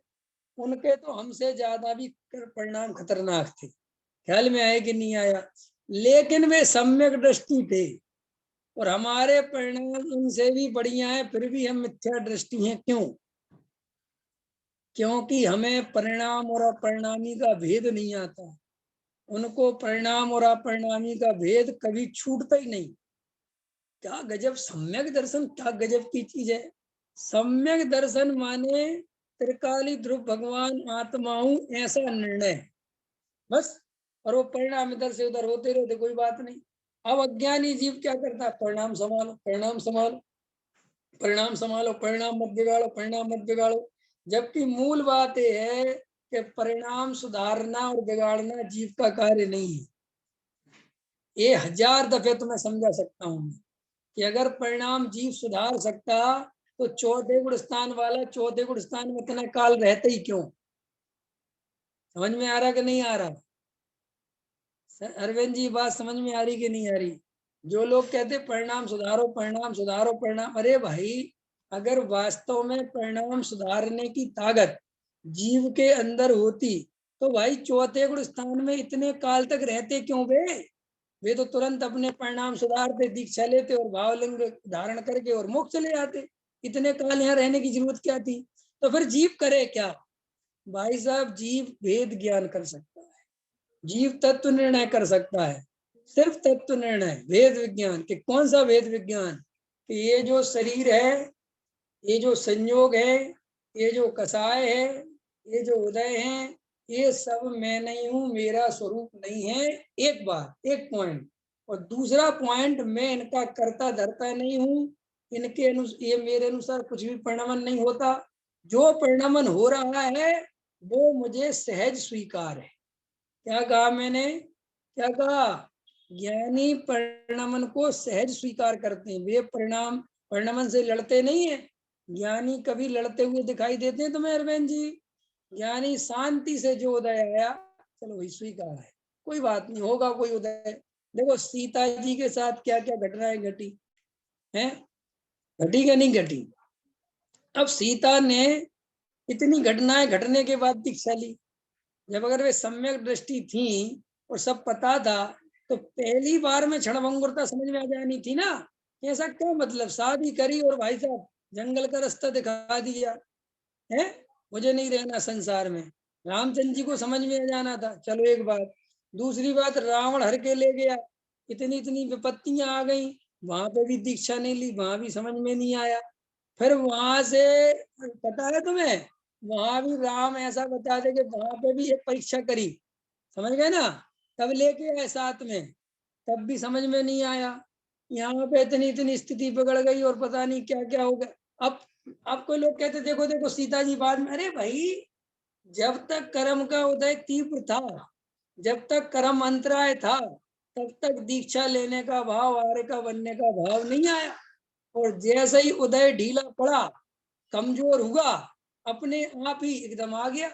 उनके तो हमसे ज्यादा भी परिणाम खतरनाक थे। ख्याल में आया कि नहीं आया? लेकिन वे सम्यक दृष्टि थे, और हमारे परिणाम उनसे भी बढ़िया है, फिर भी हम मिथ्या दृष्टि हैं। क्यों? क्योंकि हमें परिणाम और अपरिणामी का भेद नहीं आता। उनको परिणाम और अपरिणामी का भेद कभी छूटता ही नहीं। क्या गजब सम्यक दर्शन, क्या गजब की चीज है। सम्यक दर्शन माने त्रिकाली ध्रुव भगवान आत्माओं ऐसा निर्णय, बस। और वो परिणाम इधर से उधर होते रहते, कोई बात नहीं। अब अज्ञानी जीव क्या करता है? परिणाम संभालो, परिणाम संभालो, परिणाम संभालो, परिणाम मत बिगाड़ो, परिणाम मत बिगाड़ो। जबकि मूल बात यह है कि परिणाम सुधारना और बिगाड़ना जीव का कार्य नहीं है। ये 1000 दफे तो मैं समझा सकता हूँ कि अगर परिणाम जीव सुधार सकता तो चौथे गुण स्थान वाला चौथे गुण स्थान में इतना काल रहते ही क्यों? समझ में आ रहा कि नहीं आ रहा? अरविंद जी, बात समझ में आ रही कि नहीं आ रही? जो लोग कहते परिणाम सुधारो, परिणाम सुधारो, परिणाम, अरे भाई अगर वास्तव में परिणाम सुधारने की ताकत जीव के अंदर होती तो भाई चौथे गुण स्थान में इतने काल तक रहते क्यों? वे तो तुरंत अपने परिणाम सुधारते, दीक्षा लेते और भावलिंग धारण करके और मोक्ष चले जाते। इतने काल यहाँ रहने की जरूरत क्या थी? तो फिर जीव करे क्या? भाई साहब, जीव भेद ज्ञान कर सकता है, जीव तत्व निर्णय कर सकता है, सिर्फ तत्व निर्णय। भेद विज्ञान कि कौन सा भेद विज्ञान? कि ये जो शरीर है, ये जो संयोग है, ये जो कसाय है, ये जो उदय है, ये सब मैं नहीं हूं, मेरा स्वरूप नहीं है। एक बात, एक पॉइंट। और दूसरा पॉइंट, मैं इनका कर्ता धर्ता नहीं हूं, ये मेरे अनुसार कुछ भी परिणमन नहीं होता। जो परिणमन हो रहा है वो मुझे सहज स्वीकार है। क्या कहा मैंने? क्या कहा? ज्ञानी परिणमन को सहज स्वीकार करते हैं, वे परिणाम परिणमन से लड़ते नहीं है। ज्ञानी कभी लड़ते हुए दिखाई देते हैं तुम्हें अरविंद जी? ज्ञानी शांति से जो उदय आया, चलो वही स्वीकार है, कोई बात नहीं, होगा कोई उदय। देखो सीता जी के साथ क्या क्या घटनाएं घटी हैं, घटी क्या नहीं घटी? अब सीता ने इतनी घटनाएं घटने के बाद दीक्षा ली। जब अगर वे सम्यक दृष्टि थी और सब पता था, तो पहली बार में क्षणभंगुरता समझ में आ जानी थी ना। ऐसा क्या मतलब, शादी करी और भाई साहब जंगल का रास्ता दिखा दिया है, मुझे नहीं रहना संसार में। रामचंद्र जी को समझ में आ जाना था, चलो एक बात। दूसरी बात, रावण हर के ले गया, इतनी इतनी विपत्तियां आ गई, वहां पे भी दीक्षा नहीं ली, वहां भी समझ में नहीं आया। फिर वहां से, पता है तुम्हें, वहां भी राम ऐसा बता दे कि वहां पे भी एक परीक्षा करी, समझ गए ना, तब लेके आए साथ में, तब भी समझ में नहीं आया। यहाँ पे इतनी इतनी स्थिति बिगड़ गई और पता नहीं क्या क्या हो गया। अब कोई लोग कहते देखो देखो सीता जी बाद में, अरे भाई जब तक कर्म का उदय तीव्र था, जब तक कर्म अंतराय था, तब तक दीक्षा लेने का भाव, आर्य का बनने का भाव नहीं आया। और जैसे ही उदय ढीला पड़ा, कमजोर हुआ, अपने आप ही एकदम आ गया।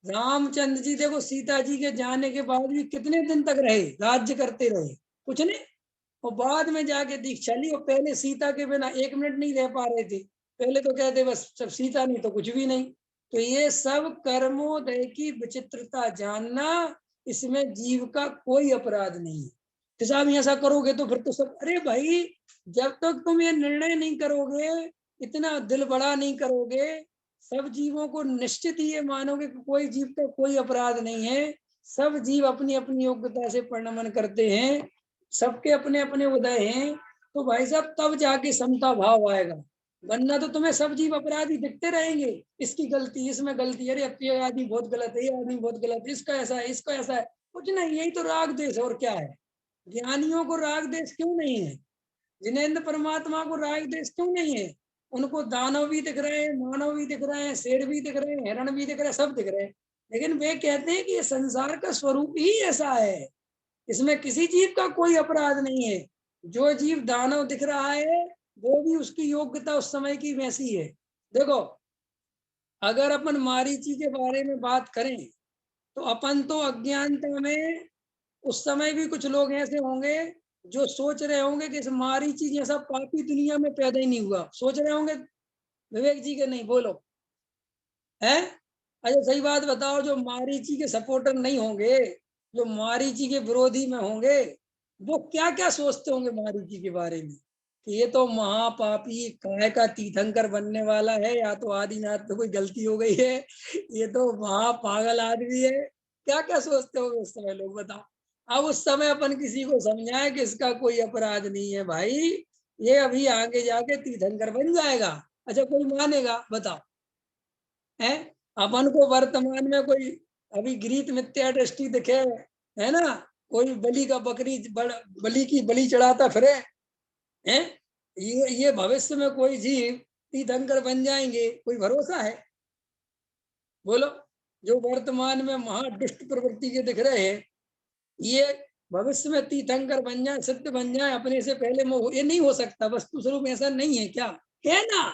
रामचंद्र जी देखो सीता जी के जाने के बाद भी कितने दिन तक रहे, राज्य करते रहे, कुछ नहीं। और बाद में जाके दीक्षा ली, और पहले सीता के बिना एक मिनट नहीं रह पा रहे थे। पहले तो कहते बस जब सीता नहीं तो कुछ भी नहीं। तो ये सब कर्मोदय की विचित्रता जानना, इसमें जीव का कोई अपराध नहीं है। हिसाब ऐसा करोगे तो फिर तो सब, अरे भाई जब तक तुम ये निर्णय नहीं करोगे, इतना दिल बड़ा नहीं करोगे, सब जीवों को निश्चित ही ये मानोगे कि कोई जीव का कोई अपराध नहीं है, सब जीव अपनी अपनी योग्यता से परिणमन करते हैं, सबके अपने अपने उदय हैं, तो भाई साहब तब जाके समता भाव आएगा। वरना तो तुम्हें सब जीव अपराधी दिखते रहेंगे, इसकी गलती, इसमें गलती, अरे अब ये आदमी बहुत गलत है, ये आदमी बहुत गलत है, इसका ऐसा है, इसका ऐसा है। कुछ नहीं, यही तो राग देश, और क्या है। ज्ञानियों को राग देश क्यों नहीं है? जिनेन्द्र परमात्मा को राग देश क्यों नहीं है? उनको दानव भी दिख रहे हैं, मानव भी दिख रहे हैं, शेर भी दिख रहे हैं, हिरण भी दिख रहे हैं, सब दिख रहे हैं। लेकिन वे कहते हैं कि ये संसार का स्वरूप ही ऐसा है, इसमें किसी जीव का कोई अपराध नहीं है। जो जीव दानव दिख रहा है, वो भी उसकी योग्यता उस समय की वैसी है। देखो अगर अपन मारीची के बारे में बात करें, तो अपन तो अज्ञानता में, उस समय भी कुछ लोग ऐसे होंगे जो सोच रहे होंगे कि इस मारीची जैसा पापी दुनिया में पैदा ही नहीं हुआ, सोच रहे होंगे। विवेक जी के नहीं, बोलो है। अच्छा सही बात बताओ, जो मारीची के सपोर्टर नहीं होंगे, जो मारीची के विरोधी में होंगे, वो क्या क्या सोचते होंगे मारीची के बारे में, कि ये तो महापापी काय का तीर्थंकर बनने वाला है, या तो आदिनाथ पे कोई गलती हो गई है, ये तो महापागल आदमी है। क्या क्या सोचते होंगे उस समय लोग, बताओ। अब उस समय अपन किसी को समझाएं कि इसका कोई अपराध नहीं है भाई, ये अभी आगे जाके तीर्थंकर बन जाएगा। अच्छा कोई मानेगा, बताओ है। अपन को वर्तमान में कोई अभी गृहीत मिथ्या दृष्टि दिखे, है ना, कोई बलि का बकरी बलि की बलि चढ़ाता फिरे, है। ये भविष्य में कोई जीव तीर्थंकर बन जाएंगे, कोई भरोसा है? बोलो। जो वर्तमान में महादुष्ट प्रवृत्ति के दिख रहे हैं, ये भविष्य में तीर्थंकर बन जाए, सिद्ध बन जाए, अपने से पहले में, ये नहीं हो सकता, वस्तु स्वरूप ऐसा नहीं है क्या, है ना।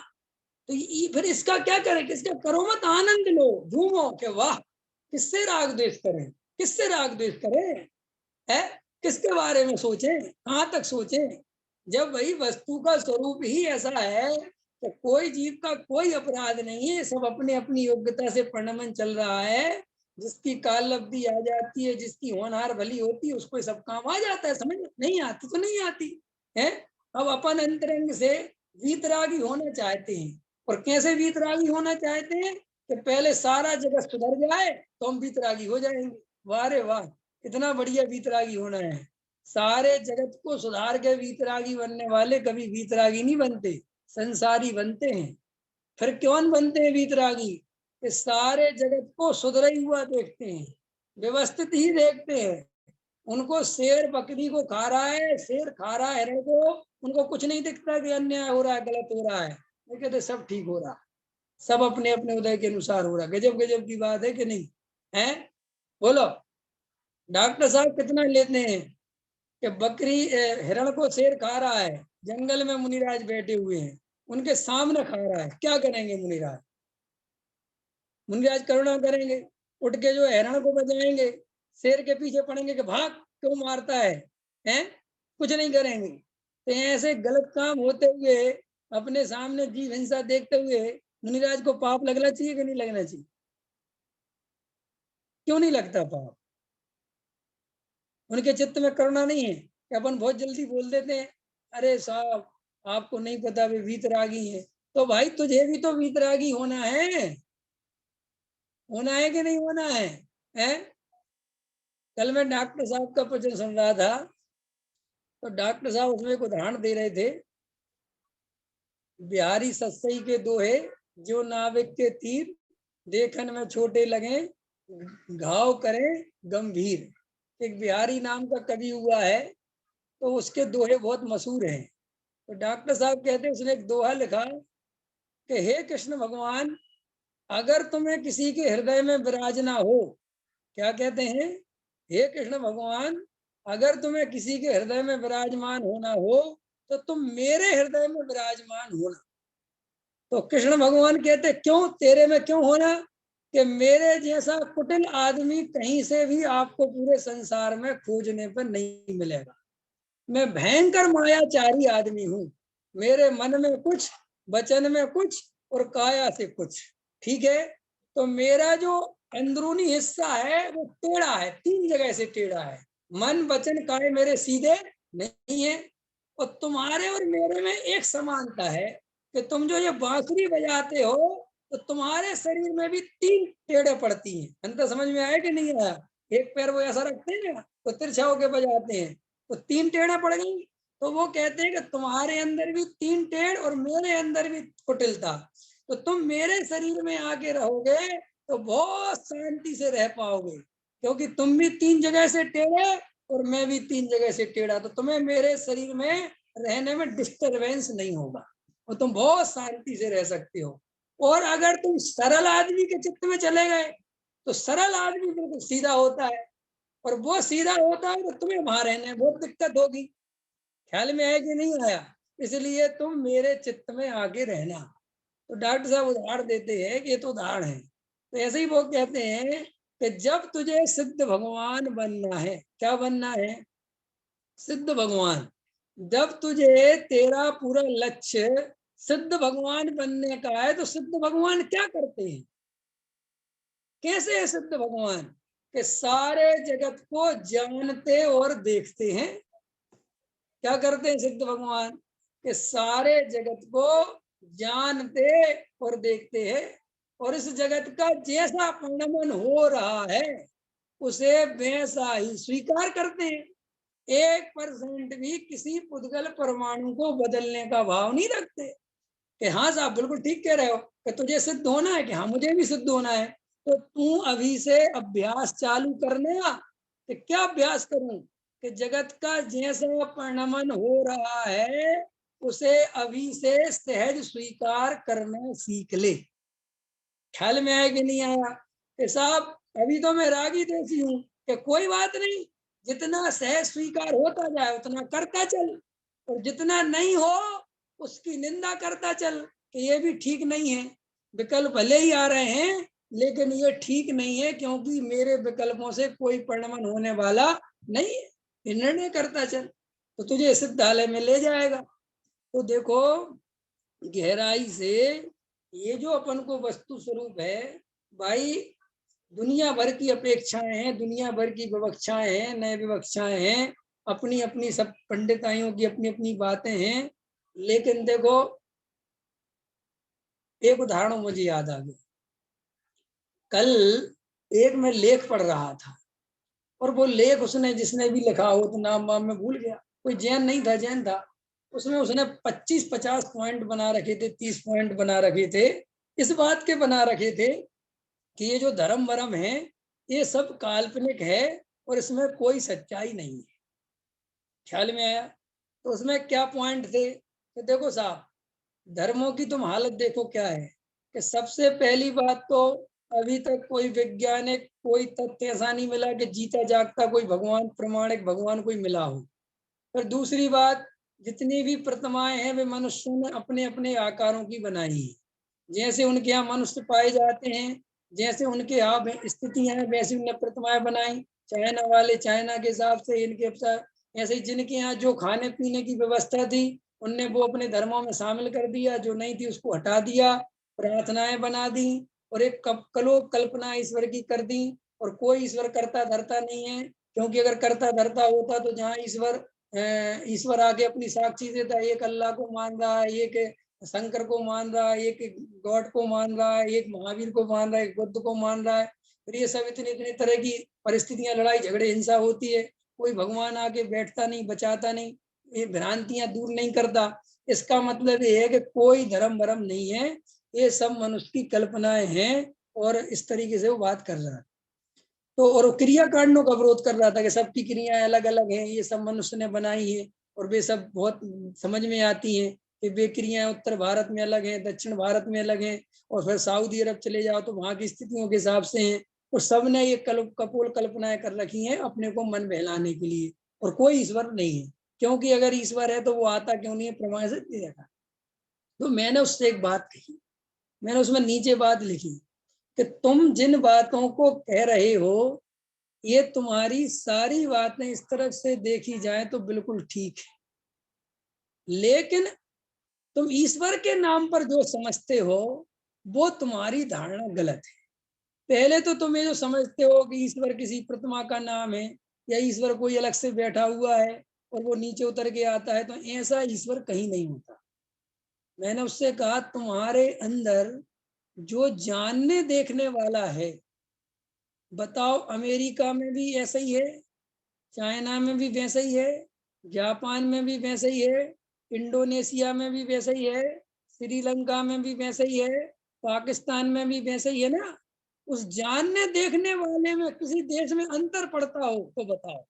तो ये फिर इसका क्या करें, किसका करो मत, आनंद लो, झूमो कि वाह, किससे राग द्वेष करें, किससे राग द्वेष करें, है, किसके बारे में सोचें, कहाँ तक सोचें, जब वही वस्तु का स्वरूप ही ऐसा है, तो कोई जीव का कोई अपराध नहीं है, सब अपने अपनी योग्यता से परिणमन चल रहा है। जिसकी काल अवधि आ जाती है, जिसकी होनहार भली होती है, उसको सब काम आ जाता है, समझ नहीं आती तो नहीं आती है। अब अपन अंतरंग से वीतरागी होना चाहते हैं, और कैसे वीतरागी होना चाहते हैं कि पहले सारा जगत सुधर जाए तो हम वीतरागी हो जाएंगे। वाह रे वाह, इतना बढ़िया वीतरागी होना है। सारे जगत को सुधार के वीतरागी बनने वाले कभी वीतरागी नहीं बनते, संसारी बनते हैं। फिर कौन बनते हैं वीतरागी? कि सारे जगत को सुधरा ही हुआ देखते हैं, व्यवस्थित ही देखते हैं। उनको शेर बकरी को खा रहा है, शेर खा रहा है हिरण को, उनको कुछ नहीं दिखता कि अन्याय हो रहा है, गलत हो रहा है, वो कहते सब ठीक हो रहा, सब अपने अपने उदय के अनुसार हो रहा। गजब गजब की बात है कि नहीं है? बोलो। डॉक्टर साहब कितना लेते हैं कि बकरी हिरण को शेर खा रहा है, जंगल में मुनिराज बैठे हुए हैं, उनके सामने खा रहा है, क्या करेंगे मुनिराज? मुनिराज करुणा करेंगे, उठ के जो हिरण को बजाएंगे, शेर के पीछे पड़ेंगे कि भाग, क्यों मारता है, हैं? कुछ नहीं करेंगे। तो ऐसे गलत काम होते हुए, अपने सामने जीव हिंसा देखते हुए मुनिराज को पाप लगना चाहिए कि नहीं लगना चाहिए? क्यों नहीं लगता पाप? उनके चित्त में करुणा नहीं है कि अपन बहुत जल्दी बोल देते हैं, अरे साहब आपको नहीं पता वे वीतरागी हैं। तो भाई तुझे भी तो वीतरागी होना है कि नहीं होना है, हैं? कल मैं डॉक्टर साहब का प्रवचन सुन रहा था, तो डॉक्टर साहब उसमें एक उदाहरण दे रहे थे, बिहारी सत्सई के दोहे, जो नाविक के तीर, देखन में छोटे लगे, घाव करें गंभीर। एक बिहारी नाम का कवि हुआ है, तो उसके दोहे बहुत मशहूर हैं। तो डॉक्टर साहब कहते हैं, उसने एक दोहा लिखा कि हे कृष्ण भगवान, अगर तुम्हें किसी के हृदय में विराजना हो, क्या कहते हैं, हे कृष्ण भगवान, अगर तुम्हें किसी के हृदय में विराजमान होना हो, तो तुम मेरे हृदय में विराजमान होना। तो कृष्ण भगवान कहते, क्यों, तेरे में क्यों होना? कि मेरे जैसा कुटिल आदमी कहीं से भी आपको पूरे संसार में खोजने पर नहीं मिलेगा। मैं भयंकर मायाचारी आदमी हूँ, मेरे मन में कुछ, वचन में कुछ और काया से कुछ, ठीक है? तो मेरा जो अंदरूनी हिस्सा है वो टेढ़ा है, 3 जगह से टेढ़ा है। मन वचन काया मेरे सीधे नहीं है। और तुम्हारे और मेरे में एक समानता है कि तुम जो ये बांसुरी बजाते हो, तो तुम्हारे शरीर में भी 3 टेढ़े पड़ती हैं। अंतर समझ में आया कि नहीं आया? एक पैर वो ऐसा रखते हैं ना, तो तिरछा होके बजाते हैं, तो 3 टेढ़ा पड़ गई। तो वो कहते हैं कि तुम्हारे अंदर भी 3 टेढ़ और मेरे अंदर भी कुटिलता। तो तुम मेरे शरीर में आके रहोगे तो बहुत शांति से रह पाओगे, क्योंकि तुम भी 3 जगह से टेढ़े और मैं भी 3 जगह से टेढ़ा। तो तुम्हें मेरे शरीर में रहने में डिस्टरबेंस नहीं होगा और तुम बहुत शांति से रह सकते हो। और अगर तुम सरल आदमी के चित्त में चले गए, तो सरल आदमी बिल्कुल सीधा होता है, और वो सीधा होता है तो तुम्हें वहां रहने में बहुत दिक्कत होगी। ख्याल में आया कि नहीं आया? इसलिए तुम मेरे चित्त में आगे रहना। तो डॉक्टर साहब उदाहरण देते हैं कि ये तो उदाहरण है। तो ऐसे ही वो कहते हैं कि जब तुझे सिद्ध भगवान बनना है, क्या बनना है? सिद्ध भगवान। जब तुझे तेरा पूरा लक्ष्य सिद्ध भगवान बनने का है, तो सिद्ध भगवान क्या करते हैं? कैसे है सिद्ध भगवान? कि सारे जगत को जानते और देखते हैं। क्या करते हैं सिद्ध भगवान? कि सारे जगत को जानते और देखते हैं, और इस जगत का जैसा परिणमन हो रहा है उसे वैसा ही स्वीकार करते हैं। 1% भी किसी पुद्गल परमाणु को बदलने का भाव नहीं रखते कि हाँ साहब बिल्कुल ठीक कह रहे हो कि तुझे सिद्ध होना है, कि हाँ मुझे भी सिद्ध होना है। तो तू अभी से अभ्यास चालू करने का। कि क्या अभ्यास करूं? कि जगत का जैसा परिणमन हो रहा है उसे अभी से सहज स्वीकार करना सीख ले। ख्याल में आया कि नहीं आया? कि साहब अभी तो मैं रागी देसी हूँ, कि कोई बात नहीं, जितना सहज स्वीकार होता जाए उतना करता चल, और जितना नहीं हो उसकी निंदा करता चल कि ये भी ठीक नहीं है। विकल्प भले ही आ रहे हैं लेकिन ये ठीक नहीं है, क्योंकि मेरे विकल्पों से कोई परिणमन होने वाला नहीं है। निर्णय करता चल तो तुझे सिद्धालय में ले जाएगा। तो देखो गहराई से ये जो अपन को वस्तु स्वरूप है भाई, दुनिया भर की अपेक्षाएं हैं, दुनिया भर की विवक्षाएं हैं, नए विवक्षाएं हैं, अपनी अपनी सब पंडिताइयों की अपनी अपनी बातें हैं। लेकिन देखो एक उदाहरण मुझे याद आ गया। कल एक मैं लेख पढ़ रहा था, और वो लेख उसने जिसने भी लिखा हो तो नाम वाम में भूल गया, कोई जैन नहीं था, जैन था। उसमें उसने 25-50 पॉइंट बना रखे थे, 30 पॉइंट बना रखे थे, इस बात के बना रखे थे कि ये जो धर्म वरम है ये सब काल्पनिक है और इसमें कोई सच्चाई नहीं है। ख्याल में आया? तो उसमें क्या पॉइंट थे कि देखो साहब, धर्मों की तुम हालत देखो क्या है। कि सबसे पहली बात तो अभी तक कोई वैज्ञानिक कोई तथ्य ऐसा नहीं मिला कि जीता जागता कोई भगवान, प्रमाणिक भगवान कोई मिला हो। फिर दूसरी बात जितनी भी प्रतिमाएं हैं वे मनुष्यों ने अपने अपने आकारों की बनाई है। जैसे उनके यहाँ मनुष्य पाए जाते हैं, जैसे उनके यहाँ स्थितियां हैं, वैसी उन्हें प्रतिमाएं बनाई। चाइना वाले चाइना के हिसाब से, इनके ऐसे ही जिनके यहाँ जो खाने पीने की व्यवस्था थी उनने वो अपने धर्मों में शामिल कर दिया, जो नहीं थी उसको हटा दिया, प्रार्थनाएं बना दी और एक कल्पना ईश्वर की कर दी। और कोई ईश्वर करता धरता नहीं है, क्योंकि अगर करता धरता होता तो जहाँ ईश्वर आके अपनी साक्षी देता, एक अल्लाह को मान रहा है, एक शंकर को मान रहा है, एक गॉड को मान रहा है, एक महावीर को मान रहा है, एक बुद्ध को मान रहा है। फिर ये सब इतनी इतनी तरह की परिस्थितियां, लड़ाई झगड़े हिंसा होती है, कोई भगवान आके बैठता नहीं, बचाता नहीं, ये भ्रांतियां दूर नहीं करता। इसका मतलब ये है कि कोई धर्म भरम नहीं है, ये सब मनुष्य की कल्पनाएं हैं। और इस तरीके से वो बात कर रहा है। तो और क्रिया कांडों का विरोध कर रहा था कि सबकी क्रियाएं अलग अलग हैं, ये सब मनुष्य ने बनाई है और वे सब बहुत समझ में आती हैं कि वे क्रियाएं उत्तर भारत में अलग हैं, दक्षिण भारत में अलग हैं, और फिर सऊदी अरब चले जाओ तो वहां की स्थितियों के हिसाब से हैं। और सब ने ये कपोल कल्पनाएं कर रखी हैं अपने को मन बहलाने के लिए, और कोई ईश्वर नहीं है। क्योंकि अगर ईश्वर है तो वो आता क्यों नहीं है, प्रमाण से दे रखा। तो मैंने उससे एक बात कही, मैंने उसमें नीचे बात लिखी कि तुम जिन बातों को कह रहे हो, ये तुम्हारी सारी बातें इस तरह से देखी जाए तो बिल्कुल ठीक है, लेकिन तुम ईश्वर के नाम पर जो समझते हो वो तुम्हारी धारणा गलत है। पहले तो तुम ये जो समझते हो कि ईश्वर किसी प्रतिमा का नाम है, या ईश्वर कोई अलग से बैठा हुआ है और वो नीचे उतर के आता है, तो ऐसा ईश्वर कहीं नहीं होता। मैंने उससे कहा तुम्हारे अंदर जो जानने देखने वाला है, बताओ अमेरिका में भी ऐसा ही है, चाइना में भी वैसा ही है, जापान में भी वैसा ही है, इंडोनेशिया में भी वैसा ही है, श्रीलंका में भी वैसा ही है, पाकिस्तान में भी वैसा ही है ना। उस जानने देखने वाले में किसी देश में अंतर पड़ता हो तो बताओ।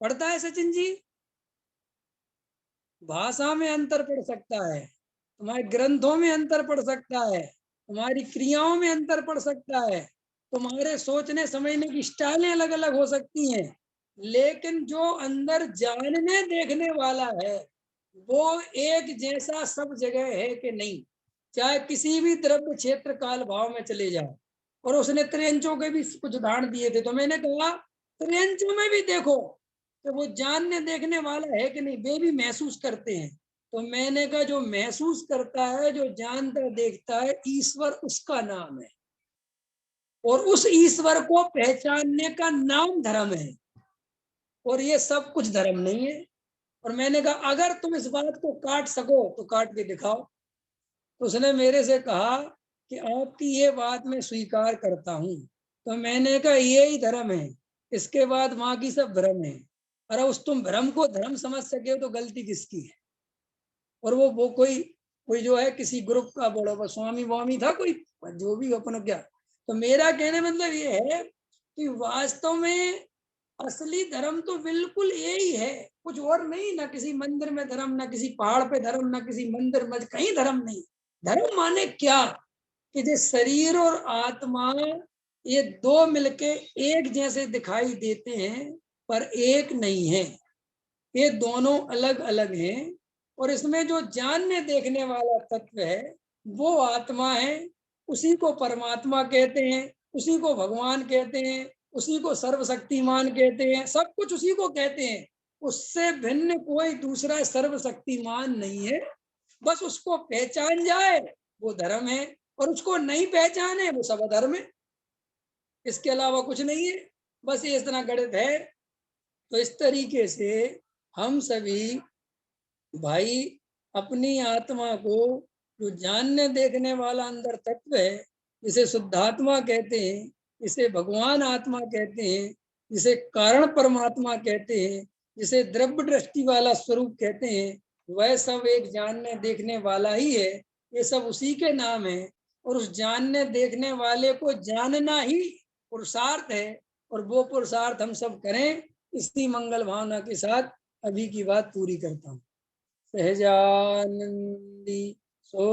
पड़ता है सचिन जी? भाषा में अंतर पड़ सकता है, तुम्हारे ग्रंथों में अंतर पड़ सकता है, तुम्हारी क्रियाओं में अंतर पड़ सकता है, तुम्हारे सोचने समझने की स्टाइलें अलग अलग हो सकती हैं, लेकिन जो अंदर जानने देखने वाला है वो एक जैसा सब जगह है कि नहीं। चाहे किसी भी द्रव्य क्षेत्र काल भाव में चले जाओ। और उसने त्रियंचों के भी कुछ उदाहरण दिए थे, तो मैंने कहा त्रियंचों में भी देखो तो वो जानने देखने वाला है कि नहीं, वे भी महसूस करते हैं। तो मैंने कहा जो महसूस करता है, जो जानता देखता है, ईश्वर उसका नाम है, और उस ईश्वर को पहचानने का नाम धर्म है, और ये सब कुछ धर्म नहीं है। और मैंने कहा अगर तुम इस बात को काट सको तो काट के दिखाओ। तो उसने मेरे से कहा कि आपकी ये बात मैं स्वीकार करता हूँ। तो मैंने कहा ये ही धर्म है, इसके बाद वहां की सब भ्रम है। अरे उस तुम भ्रम को धर्म समझ सके तो गलती किसकी है? और वो कोई कोई जो है किसी ग्रुप का बड़ा स्वामी वामी था कोई, जो भी अपन क्या। तो मेरा कहने मतलब ये है कि वास्तव में असली धर्म तो बिल्कुल यही है, कुछ और नहीं। ना किसी मंदिर में धर्म, ना किसी पहाड़ पे धर्म, ना किसी मंदिर में, कहीं धर्म नहीं। धर्म माने क्या कि जो शरीर और आत्मा ये दो मिलके एक जैसे दिखाई देते हैं पर एक नहीं है, ये दोनों अलग अलग हैं। और इसमें जो जानने देखने वाला तत्व है वो आत्मा है, उसी को परमात्मा कहते हैं, उसी को भगवान कहते हैं, उसी को सर्वशक्तिमान कहते हैं, सब कुछ उसी को कहते हैं। उससे भिन्न कोई दूसरा सर्वशक्तिमान नहीं है। बस उसको पहचान जाए वो धर्म है, और उसको नहीं पहचाने वो सब अधर्म है। इसके अलावा कुछ नहीं है, बस ये इतना गणित है। तो इस तरीके से हम सभी भाई अपनी आत्मा को, जो जानने देखने वाला अंदर तत्व है, जिसे शुद्धात्मा कहते हैं, जिसे भगवान आत्मा कहते हैं, जिसे कारण परमात्मा कहते हैं, जिसे द्रव्य दृष्टि वाला स्वरूप कहते हैं, वह सब एक जानने देखने वाला ही है। ये सब उसी के नाम है, और उस जानने देखने वाले को जानना ही पुरुषार्थ है। और वो पुरुषार्थ हम सब करें, इसी मंगल भावना के साथ अभी की बात पूरी करता हूँ। सहजानंदी सो